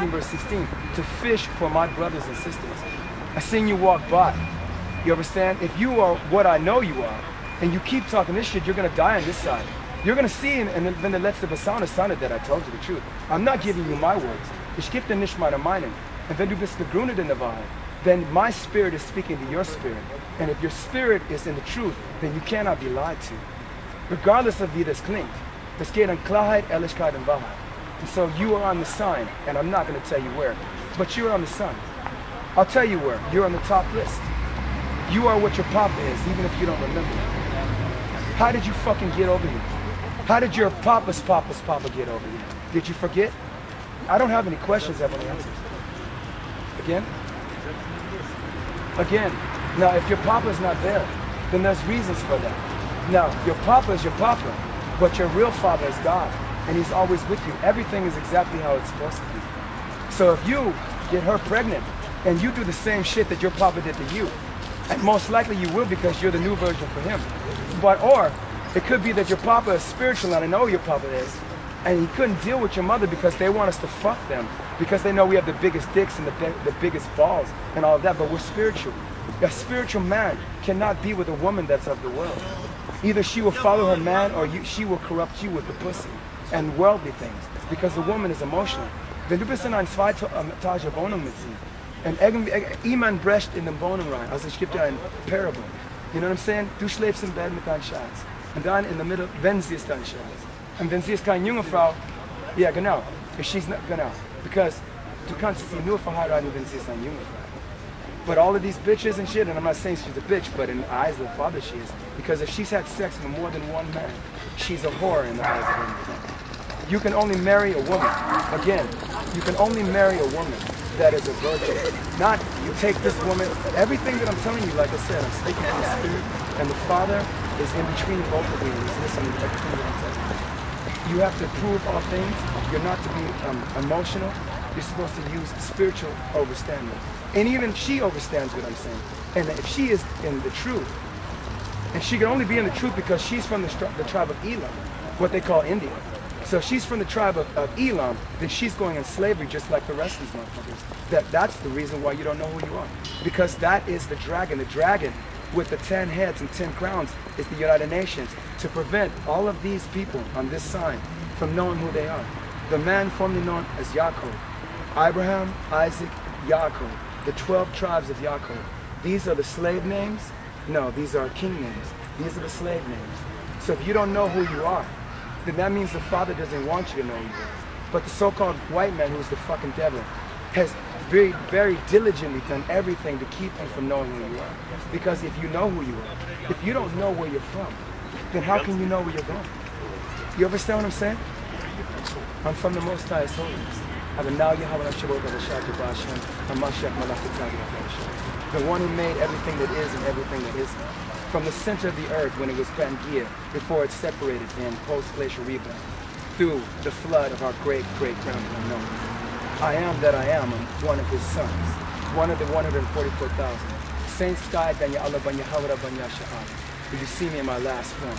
16 verse 16, to fish for my brothers and sisters. I seen you walk by. You understand? If you are what I know you are, and you keep talking this shit, you're gonna die on this side. You're gonna see, and then the letzte Besaune sounded that I told you the truth. I'm not giving you my words. Ich gebe dir nicht meine Meinung. And wenn du bist gegründet in der Wahrheit, then my spirit is speaking to your spirit. And if your spirit is in the truth, then you cannot be lied to. Regardless of wie das klingt. Es geht an Klarheit, Ehrlichkeit und Wahrheit. And so you are on the sign, and I'm not going to tell you where, but you're on the sign. I'll tell you where. You're on the top list. You are what your papa is, even if you don't remember. How did you fucking get over here? How did your papa's papa get over here? Did you forget? I don't have any questions, I have any answers. Again? Again. Now, if your papa's not there, then there's reasons for that. Now, your papa is your papa, but your real father is God, and he's always with you. Everything is exactly how it's supposed to be. So if you get her pregnant, and you do the same shit that your papa did to you, and most likely you will because you're the new version for him. But, or, it could be that your papa is spiritual, and I know your papa is, and he couldn't deal with your mother because they want us to fuck them, because they know we have the biggest dicks and the biggest balls and all of that, but we're spiritual. A spiritual man cannot be with a woman that's of the world. Either she will follow her man, or she will corrupt you with the pussy and worldly things, because the woman is emotional. Wenn du bist in eine zweitetage Wohnung mit sie, und jemand brecht in den Wohnung rein, also ich gebe dir ein Parable, you know what I'm saying? Du schläfst im Bett mit deinem Schatz, und dann in der Mitte, wenn sie ist dein Schatz. Und wenn sie ist keine junge Frau, ja genau, if she's not, genau, because du kannst sie nur verheiraten, wenn sie ist eine junge Frau. But all of these bitches and shit, and I'm not saying she's a bitch, but in the eyes of the father she is, because if she's had sex with more than one man, she's a whore in the eyes of him. You can only marry a woman, again, you can only marry a woman that is a virgin. Not, you take this woman, everything that I'm telling you, like I said, I'm speaking to the spirit, and the father is in between both of you, and he's listening to everything that I'm telling you. You have to prove all things. You're not to be emotional. You're supposed to use spiritual understanding. And even she understands what I'm saying. And if she is in the truth, and she can only be in the truth because she's from the tribe of Elam, what they call India. So if she's from the tribe of Elam, then she's going in slavery just like the rest of these motherfuckers. That's the reason why you don't know who you are. Because that is the dragon. The dragon with the 10 heads and 10 crowns is the United Nations, to prevent all of these people on this sign from knowing who they are. The man formerly known as Yaakov, Abraham, Isaac, Yaakov, the 12 tribes of Yaakov. These are the slave names? No, these are king names. These are the slave names. So if you don't know who you are, then that means the Father doesn't want you to know who you are. But the so-called white man, who's the fucking devil, has very, very diligently done everything to keep him from knowing who you are. Because if you know who you are, if you don't know where you're from, then how can you know where you're going? You understand what I'm saying? I'm from the Most High's holiness. The one who made everything that is and everything that isn't. From the center of the earth when it was Pangea, before it separated in post-glacial rebound, through the flood of our great-great-grandmother Noah. I am that I am, one of his sons, one of the 144,000. Saint Sky Banya Allah Banya Hawara Banya Sha'ala. Did you see me in my last form?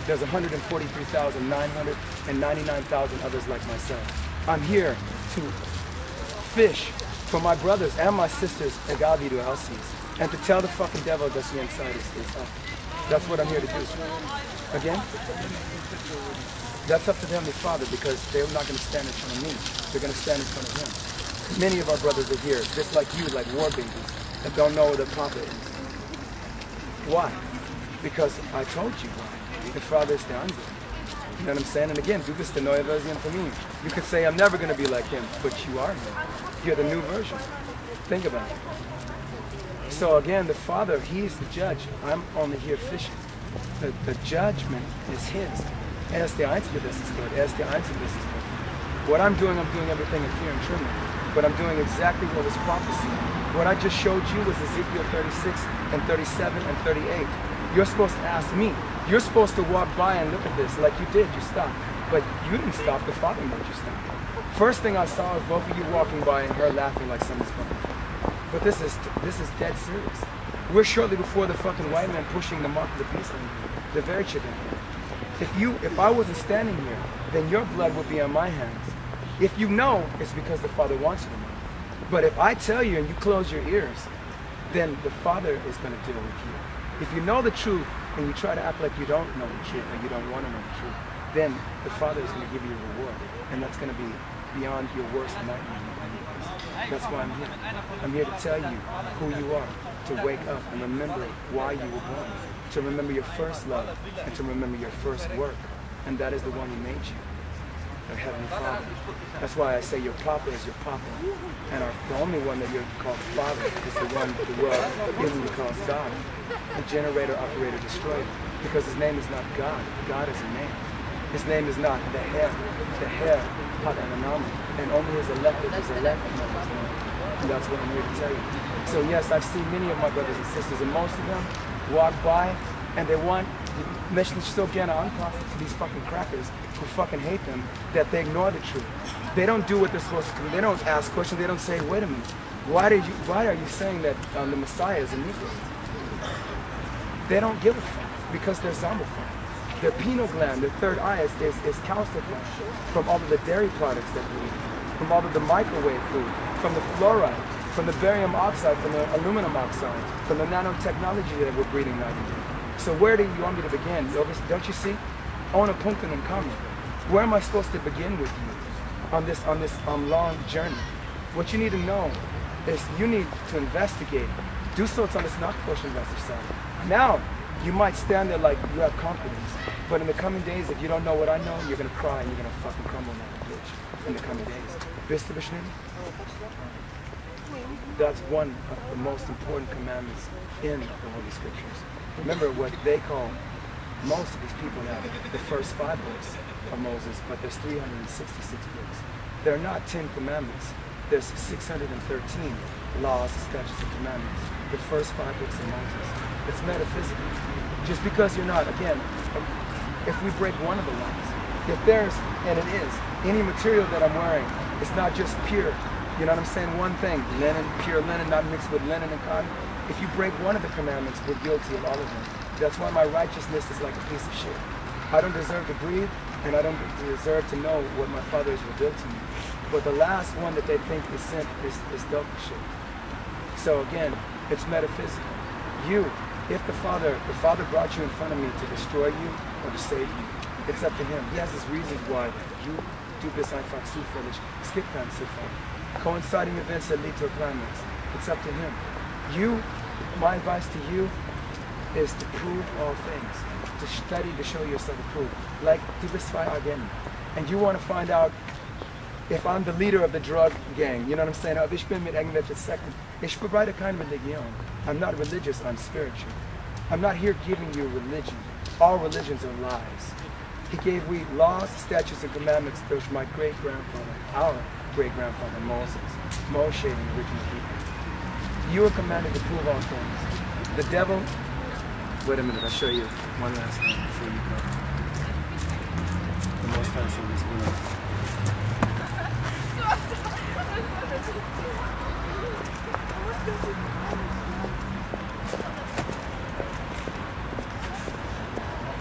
There's 143,999,000 others like myself. I'm here to fish for my brothers and my sisters Agavi to Alces, and to tell the fucking devil that's inside is up. That's what I'm here to do. Again? That's up to them, the Father, because they're not going to stand in front of me. They're going to stand in front of him. Many of our brothers are here, just like you, like war babies, that don't know what the Papa is. Why? Because I told you why. The Father is the answer. You know what I'm saying? And again, du bist der neue Version for me. You could say I'm never going to be like him, but you are him. You're the new version. Think about it. So again, the Father, he's the judge. I'm only here fishing. The judgment is his. Er ist der Einzige, das ist Gott. Er ist der Einzige, das ist Gott. What I'm doing everything in fear and trembling. But I'm doing exactly what was prophesied. What I just showed you was Ezekiel 36 and 37 and 38. You're supposed to ask me. You're supposed to walk by and look at this like you did. You stopped. But you didn't stop. The Father made you stop. First thing I saw was both of you walking by and her laughing like something's funny. But this is dead serious. We're shortly before the fucking white man pushing the mark of the beast on you. The very chicken. If I wasn't standing here, then your blood would be on my hands. If you know, it's because the Father wants you to know. But if I tell you and you close your ears, then the Father is going to deal with you. If you know the truth and you try to act like you don't know the truth or you don't want to know the truth, then the Father is going to give you a reward. And that's going to be beyond your worst nightmare. That's why I'm here. I'm here to tell you who you are, to wake up and remember why you were born, to remember your first love, and to remember your first work. And that is the one who made you, our Heavenly Father. That's why I say your Papa is your Papa. And the only one that you're called Father is the one the world usually calls God. The generator, operator, destroyer. Because his name is not God. God is a name. His name is not the hair, Padananama, and only his elect know his name. And that's what I'm here to tell you. So yes, I've seen many of my brothers and sisters, and most of them walk by and they want to mention so again to these fucking crackers who fucking hate them, that they ignore the truth. They don't do what they're supposed to do. They don't ask questions. They don't say, wait a minute, why are you saying that the Messiah is a Negro? They don't give a fuck because they're zombified. Their pineal gland, their third eye is calcified from all of the dairy products that we eat, from all of the microwave food, from the fluoride, from the barium oxide, from the aluminum oxide, from the nanotechnology that we're breathing night and day. So where do you want me to begin? Don't you see? Ona punkten and coming. Where am I supposed to begin with you on this long journey? What you need to know is you need to investigate. Do so on this not portion side. Now, you might stand there like you have confidence, but in the coming days, if you don't know what I know, you're going to cry and you're going to fucking crumble like a bitch in the coming days. That's one of the most important commandments in the Holy Scriptures. Remember what they call, most of these people have the first 5 books of Moses, but there's 366 books. There are not 10 commandments. There's 613 laws, statutes, and commandments. The first 5 books of Moses. It's metaphysical. Just because you're not, again, if we break one of the laws, if there's, and it is, any material that I'm wearing, it's not just pure, you know what I'm saying, one thing, linen, pure linen, not mixed with linen and cotton. If you break one of the commandments, we're guilty of all of them. That's why my righteousness is like a piece of shit. I don't deserve to breathe, and I don't deserve to know what my Father has revealed to me. But the last one that they think is sent is dope shit. So again, it's metaphysical. If the Father brought you in front of me to destroy you or to save you, it's up to him. He has his reasons why you do this skip time coinciding events that lead to a climax. It's up to him. My advice to you is to prove all things, to study to show yourself approved. Like again, and you want to find out if I'm the leader of the drug gang, you know what I'm saying? I'm not religious, I'm spiritual. I'm not here giving you religion. All religions are lies. He gave we laws, statutes, and commandments to my great-grandfather, our great-grandfather, Moshe, the original people. You are commanded to prove all things. The devil, wait a minute, I'll show you one last thing before you go. The most fancy in this world.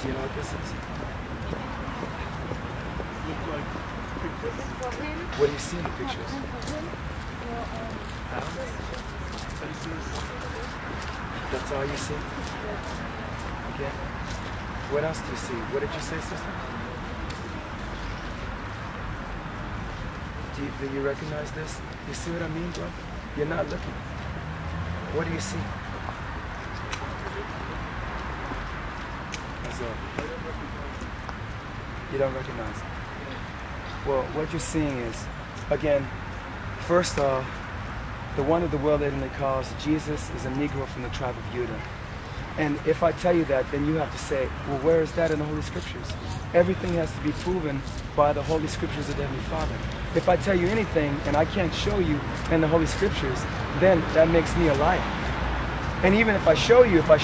Do you know what this is? What do you see in the pictures? That's all you see? Okay. What else do you see? What did you say, sister? Do you recognize this? You see what I mean, bro? You're not looking. What do you see? That's all. You don't recognize it. Well, what you're seeing is, again, first off, the one of the world that calls Jesus is a Negro from the tribe of Judah. And if I tell you that, then you have to say, well, where is that in the Holy Scriptures? Everything has to be proven by the Holy Scriptures of the Heavenly Father. If I tell you anything and I can't show you in the Holy Scriptures, then that makes me a liar. And even if I show you, but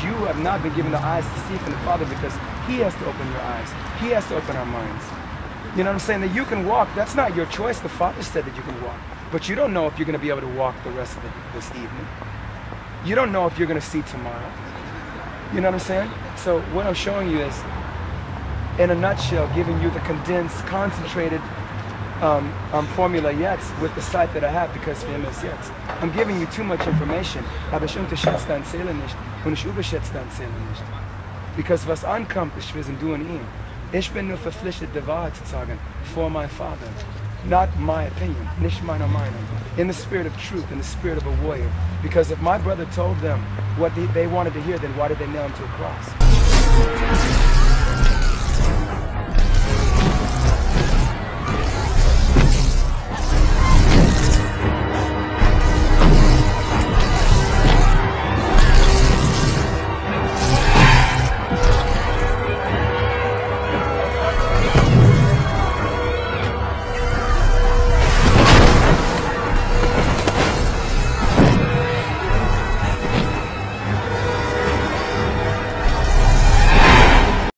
you have not been given the eyes to see from the Father, because He has to open your eyes. He has to open our minds. You know what I'm saying? That you can walk, that's not your choice. The Father said that you can walk. But you don't know if you're going to be able to walk the rest of this evening. You don't know if you're going to see tomorrow. You know what I'm saying? So what I'm showing you is, in a nutshell, giving you the condensed, concentrated formula yet with the sight that I have, because für immer ist jetzt. I'm giving you too much information, aber ich unterschätze deine Seele nicht und ich überschätze deine Seele nicht. Because was ankommt, ist wir sind du und ihn. Ich bin nur verpflichtet, die Wahrheit zu sagen vor meinem Vater. Not my opinion, nicht meine Meinung. In the spirit of truth, in the spirit of a warrior. Because if my brother told them what they wanted to hear, then why did they nail him to a cross?